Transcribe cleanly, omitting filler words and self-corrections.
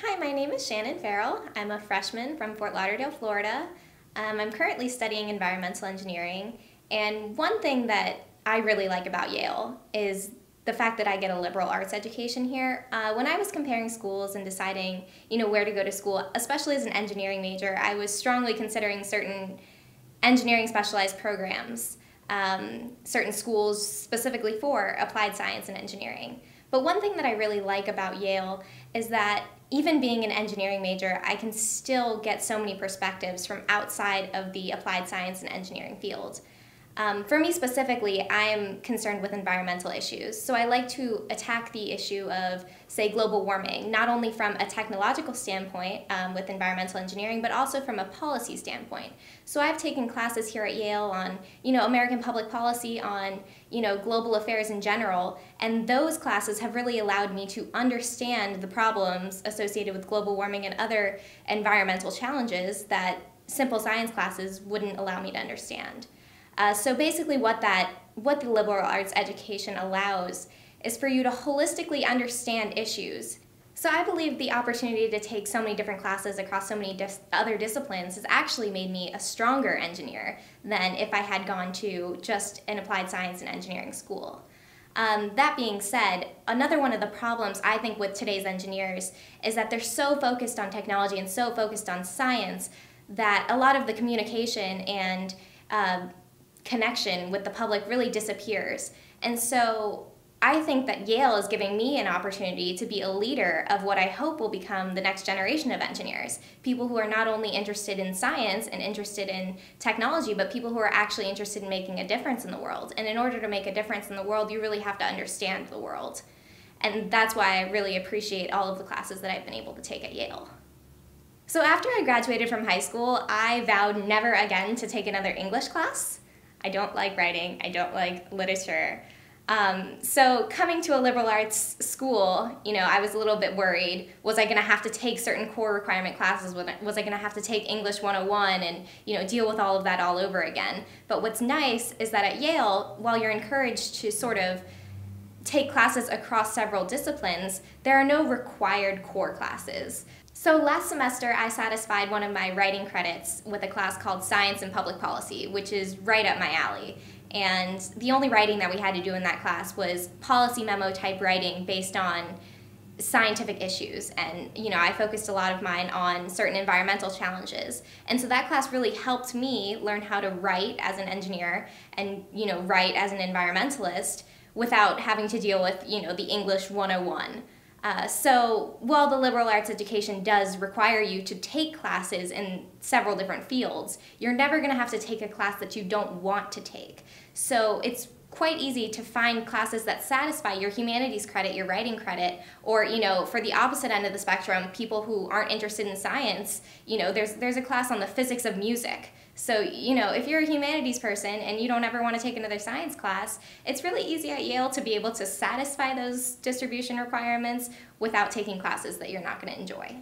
Hi, my name is Shannon Farrell. I'm a freshman from Fort Lauderdale, Florida. I'm currently studying environmental engineering, and one thing that I really like about Yale is the fact that I get a liberal arts education here. When I was comparing schools and deciding, where to go to school, especially as an engineering major, I was strongly considering certain engineering specialized programs, certain schools specifically for applied science and engineering. But one thing that I really like about Yale is that even being an engineering major, I can still get so many perspectives from outside of the applied science and engineering field. For me specifically, I'm concerned with environmental issues, so I like to attack the issue of, say, global warming, not only from a technological standpoint with environmental engineering, but also from a policy standpoint. So I've taken classes here at Yale on, American public policy, on, global affairs in general, and those classes have really allowed me to understand the problems associated with global warming and other environmental challenges that simple science classes wouldn't allow me to understand. So basically what the liberal arts education allows is for you to holistically understand issues. So I believe the opportunity to take so many different classes across so many other disciplines has actually made me a stronger engineer than if I had gone to just an applied science and engineering school. That being said, another one of the problems I think with today's engineers is that they're so focused on technology and so focused on science that a lot of the communication and connection with the public really disappears. And so I think that Yale is giving me an opportunity to be a leader of what I hope will become the next generation of engineers. People who are not only interested in science and interested in technology, but people who are actually interested in making a difference in the world. And in order to make a difference in the world, you really have to understand the world. And that's why I really appreciate all of the classes that I've been able to take at Yale. So after I graduated from high school, I vowed never again to take another English class. I don't like writing, I don't like literature. So coming to a liberal arts school, I was a little bit worried. Was I going to have to take certain core requirement classes? Was I going to have to take English 101 and deal with all of that all over again? But what's nice is that at Yale, while you're encouraged to sort of take classes across several disciplines, there are no required core classes. So last semester I satisfied one of my writing credits with a class called Science and Public Policy, which is right up my alley. And the only writing that we had to do in that class was policy memo type writing based on scientific issues. And I focused a lot of mine on certain environmental challenges. And so that class really helped me learn how to write as an engineer and write as an environmentalist without having to deal with the English 101. So while the liberal arts education does require you to take classes in several different fields, you're never going to have to take a class that you don't want to take. So it's quite easy to find classes that satisfy your humanities credit, your writing credit, or for the opposite end of the spectrum, people who aren't interested in science, there's a class on the physics of music. So, if you're a humanities person and you don't ever want to take another science class, it's really easy at Yale to be able to satisfy those distribution requirements without taking classes that you're not going to enjoy.